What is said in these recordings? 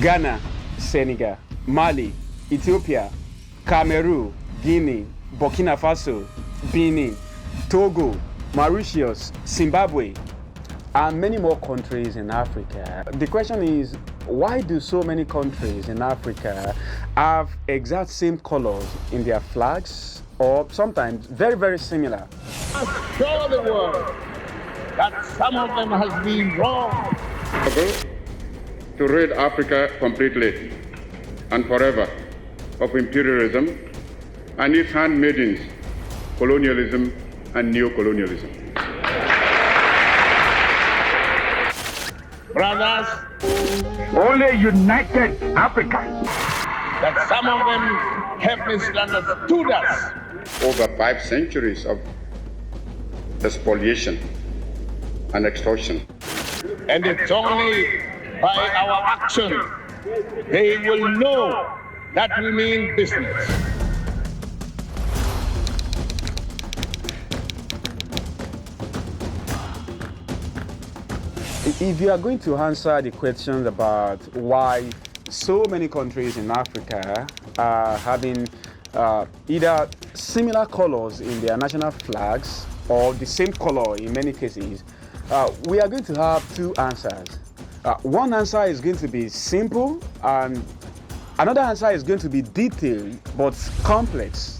Ghana, Senegal, Mali, Ethiopia, Cameroon, Guinea, Burkina Faso, Benin, Togo, Mauritius, Zimbabwe, and many more countries in Africa. The question is, why do so many countries in Africa have exact same colors in their flags, or sometimes very, very similar? Show the world that some of them has been wrong. To rid Africa completely and forever of imperialism and its handmaidens, colonialism and neocolonialism. Brothers, only united Africa. that some of them have misunderstood us. Over 5 centuries of spoliation and extortion. And it's only by our action they will know that we mean business. If you are going to answer the questions about why so many countries in Africa are having either similar colors in their national flags or the same color in many cases, we are going to have 2 answers. One answer is going to be simple, and another answer is going to be detailed but complex.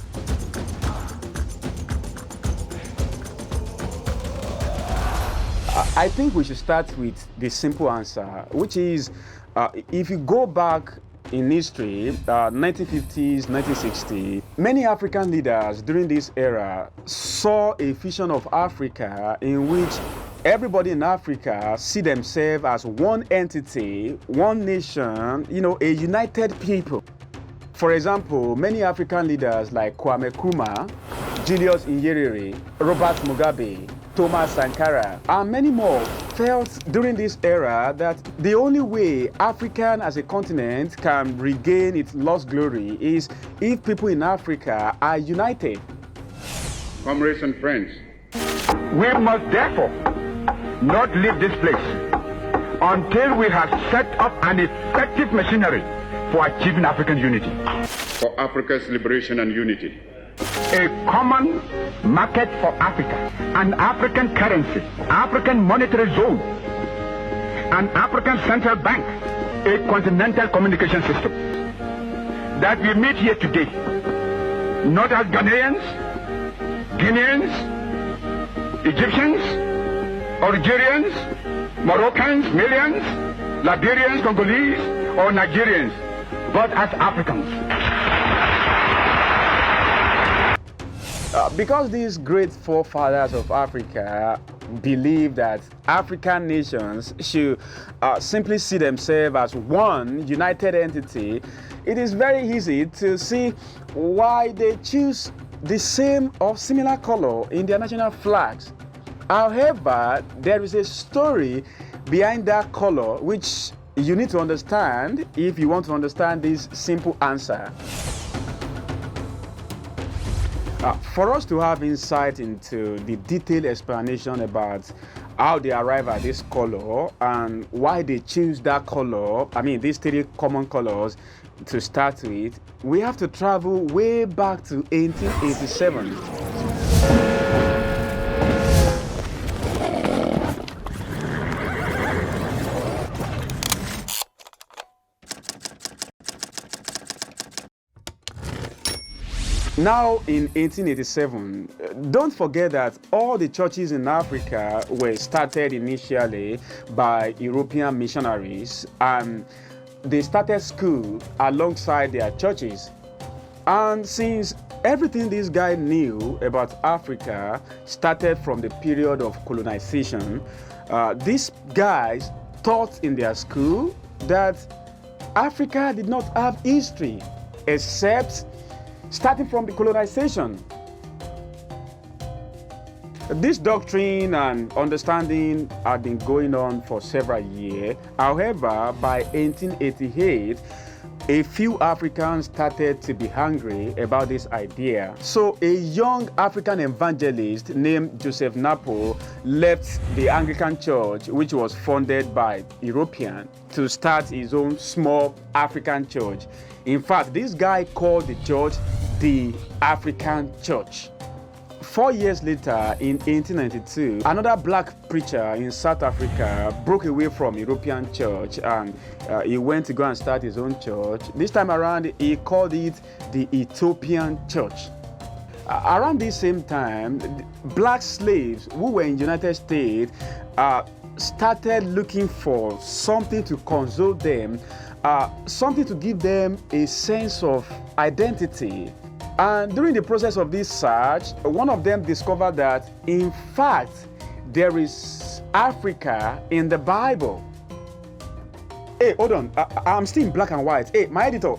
I think we should start with the simple answer, which is if you go back in history, 1950s, 1960s, many African leaders during this era saw a vision of Africa in which everybody in Africa see themselves as one entity, one nation, a united people. For example, many African leaders like Kwame Nkrumah, Julius Nyerere, Robert Mugabe, Thomas Sankara, and many more felt during this era that the only way Africa as a continent can regain its lost glory is if people in Africa are united. Comrades and friends, We must therefore not leave this place until we have set up an effective machinery for achieving African unity. for Africa's liberation and unity. A common market for Africa, an African currency, African monetary zone, an African central bank, a continental communication system. That we meet here today, not as Ghanaians, Guineans, Egyptians, Algerians, Moroccans, Malians, Liberians, Congolese, or Nigerians, but as Africans. Because these great forefathers of Africa believe that African nations should simply see themselves as one united entity, it is very easy to see why they choose the same or similar color in their national flags. However, there is a story behind that color which you need to understand if you want to understand this simple answer. For us to have insight into the detailed explanation about how they arrive at this color and why they choose that color, these 3 common colors to start with, we have to travel way back to 1887. Now in 1887, don't forget that all the churches in Africa were started initially by European missionaries, and they started school alongside their churches. And since everything this guy knew about Africa started from the period of colonization, these guys taught in their school that Africa did not have history except starting from the colonization. This doctrine and understanding had been going on for several years. However, by 1888, a few Africans started to be hungry about this idea. So a young African evangelist named Joseph Napo left the Anglican Church, which was funded by Europeans, to start his own small African church. In fact, this guy called the church the African Church. 4 years later, in 1892, another black preacher in South Africa broke away from European church, and he went to go and start his own church. This time around, he called it the Ethiopian Church. Around this same time, black slaves who were in the United States started looking for something to console them, something to give them a sense of identity. And during the process of this search, one of them discovered that, in fact, there is Africa in the Bible. Hey, hold on. I'm still in black and white. Hey, my editor,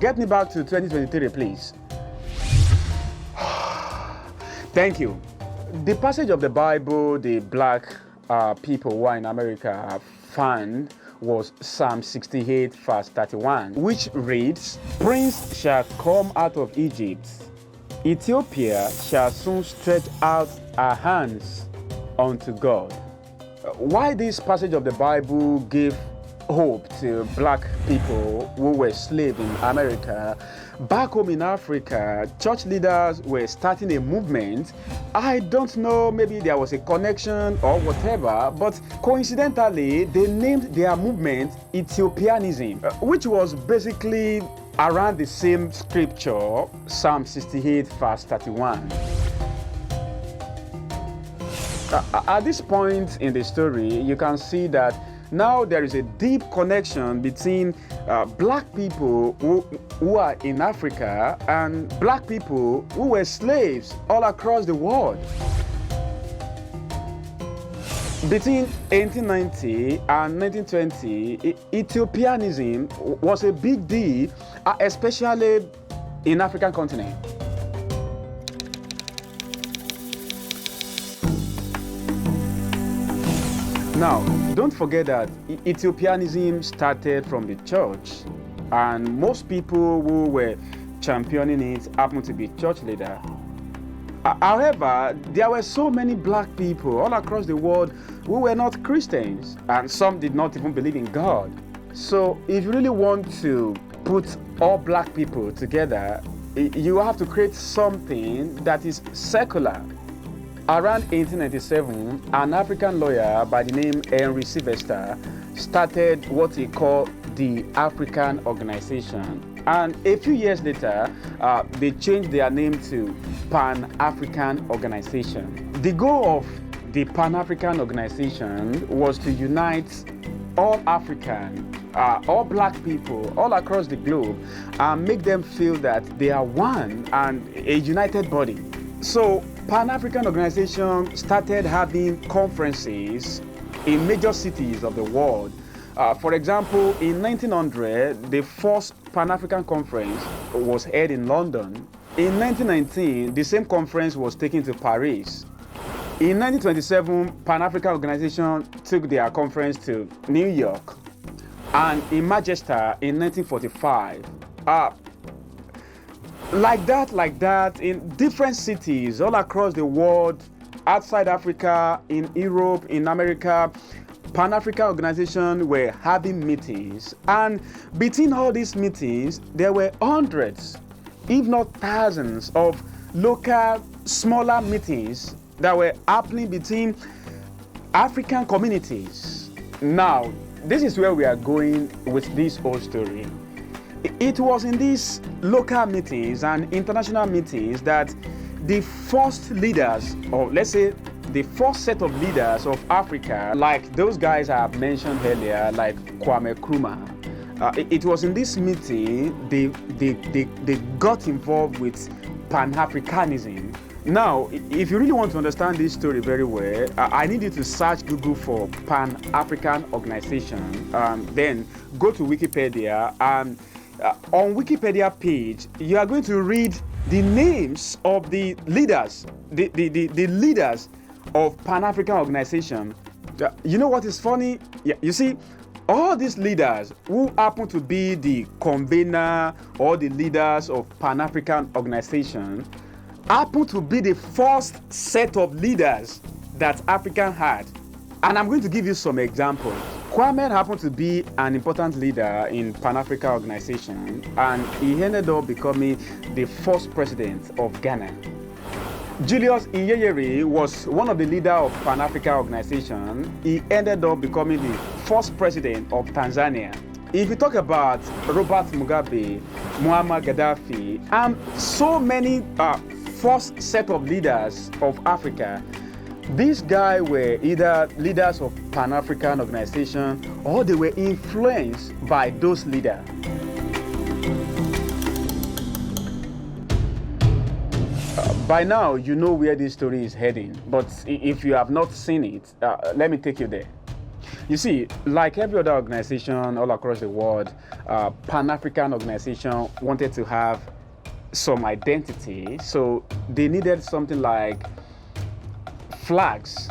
get me back to 2023, please. Thank you. The passage of the Bible the black people who are in America found was Psalm 68 verse 31, which reads, "Prince shall come out of Egypt. Ethiopia shall soon stretch out her hands unto God." Why this passage of the Bible gave hope to black people who were slaves in America, back home in Africa, church leaders were starting a movement. I don't know, maybe there was a connection or whatever, but coincidentally, they named their movement Ethiopianism, which was basically around the same scripture, Psalm 68 verse 31. At this point in the story, you can see that now there is a deep connection between black people who are in Africa and black people who were slaves all across the world. Between 1890 and 1920, Ethiopianism was a big deal, especially in African continent. Now, don't forget that Ethiopianism started from the church, and most people who were championing it happened to be church leaders. However, there were so many black people all across the world who were not Christians, and some did not even believe in God. So, if you really want to put all black people together, you have to create something that is secular. Around 1897, an African lawyer by the name Henry Sylvester started what he called the African Organization. And a few years later, they changed their name to Pan-African Organization. The goal of the Pan-African Organization was to unite all African, all black people all across the globe and make them feel that they are one and a united body. So Pan-African Organization started having conferences in major cities of the world. For example, in 1900, the first Pan-African Conference was held in London. In 1919, the same conference was taken to Paris. In 1927, Pan-African Organization took their conference to New York. And in Manchester in 1945. Like that, in different cities all across the world, outside Africa, in Europe, in America, Pan-African Organization were having meetings. And between all these meetings, there were hundreds, if not thousands, of local, smaller meetings that were happening between African communities. Now, this is where we are going with this whole story. It was in these local meetings and international meetings that the first leaders, or let's say the first set of leaders of Africa, like those guys I have mentioned earlier, like Kwame Nkrumah, it was in this meeting they got involved with Pan-Africanism. Now, if you really want to understand this story very well, I need you to search Google for Pan-African Organization, then go to Wikipedia, and on Wikipedia page, you are going to read the names of the leaders, the leaders of Pan-African Organization. You know what is funny? Yeah, you see, All these leaders who happen to be the convener or the leaders of Pan-African organization happen to be the first set of leaders that Africa had. And I'm going to give you some examples. Kwame happened to be an important leader in Pan-African organization, and he ended up becoming the first president of Ghana. Julius Nyerere was one of the leaders of Pan-African organization. He ended up becoming the first president of Tanzania. If you talk about Robert Mugabe, Muammar Gaddafi, and so many first set of leaders of Africa, these guys were either leaders of Pan-African organization or they were influenced by those leaders. By now, you know where this story is heading, but if you have not seen it, let me take you there. You see, like every other organization all across the world, Pan-African organization wanted to have some identity, so they needed something like flags.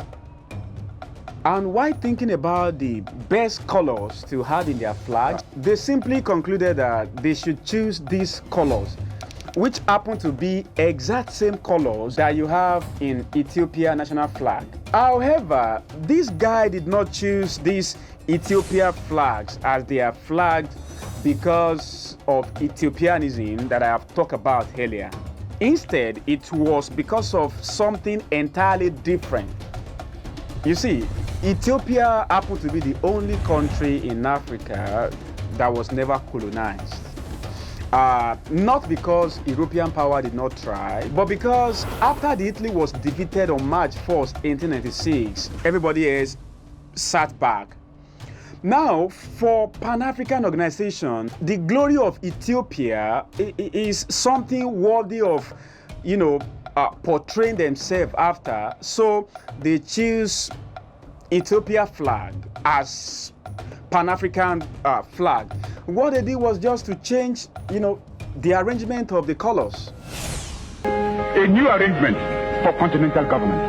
And while thinking about the best colors to have in their flags, they simply concluded that they should choose these colors, which happen to be exact same colors that you have in Ethiopia national flag. However, this guy did not choose these Ethiopia flags as their flags because of Ethiopianism that I have talked about earlier. Instead, it was because of something entirely different. You see, Ethiopia happened to be the only country in Africa that was never colonized. Not because European power did not try, but because after Italy was defeated on March 1st, 1896, everybody else sat back. Now, for Pan-African organization, the glory of Ethiopia is something worthy of, portraying themselves after. So they choose Ethiopia flag as Pan-African flag. What they did was just to change, the arrangement of the colors. A new arrangement for continental government.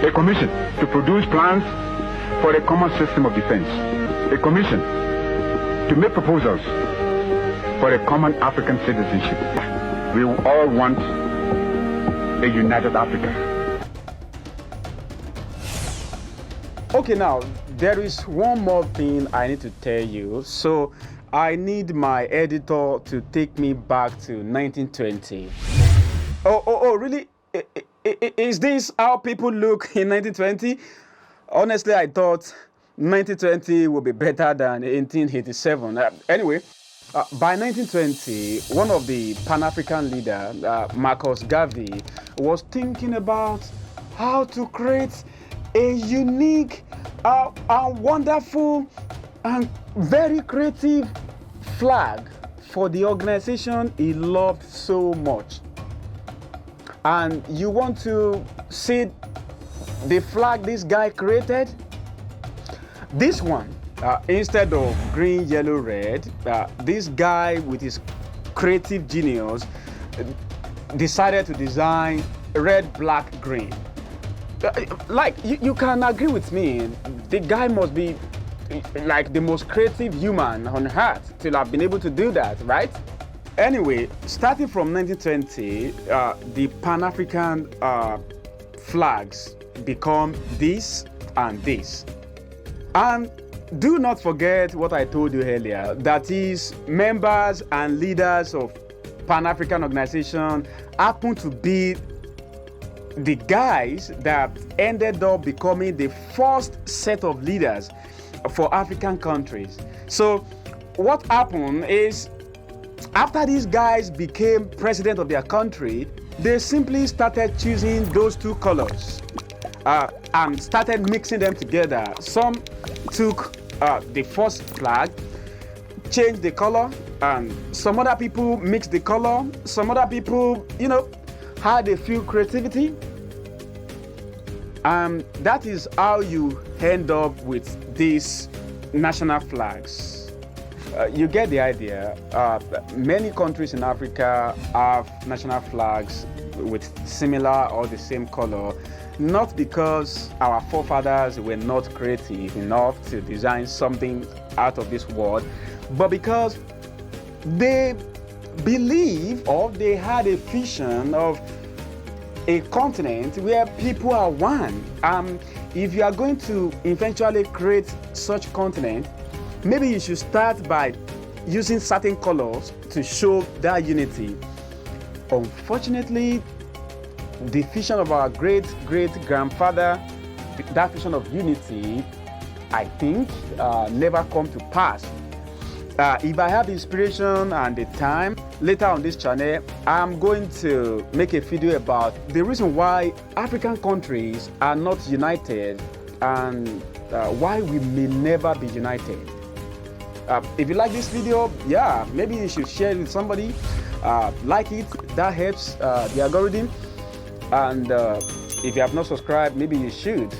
A commission to produce plans for a common system of defense. A commission to make proposals for a common African citizenship. We all want a united Africa. Okay, now, there is one more thing I need to tell you. So I need my editor to take me back to 1920. Oh, really? Is this how people look in 1920? Honestly, I thought 1920 would be better than 1887. Anyway, by 1920, one of the Pan-African leaders, Marcus Garvey, was thinking about how to create a unique, and wonderful, and very creative flag for the organization he loved so much. And you want to see the flag this guy created? This one, instead of green, yellow, red, this guy with his creative genius decided to design red, black, green. You can agree with me, the guy must be like the most creative human on earth to have been able to do that, right? Anyway, starting from 1920, the Pan-African flags become this and this. And do not forget what I told you earlier, that is, members and leaders of Pan-African organization happen to be the guys that ended up becoming the first set of leaders for African countries. So what happened is, after these guys became president of their country, they simply started choosing those two colors and started mixing them together. Some took the first flag, changed the color, and some other people mixed the color. Some other people, had a few creativity. That is how you end up with these national flags. You get the idea. Many countries in Africa have national flags with similar or the same color. not because our forefathers were not creative enough to design something out of this world, but because they believe or they had a vision of a continent where people are one. If you are going to eventually create such continent, maybe you should start by using certain colors to show that unity. Unfortunately, the vision of our great-great-grandfather, that vision of unity, I think, never come to pass. If I have the inspiration and the time, later on this channel, I'm going to make a video about the reason why African countries are not united and why we may never be united. If you like this video, yeah, maybe you should share it with somebody. Like it, that helps the algorithm. And if you have not subscribed, maybe you should.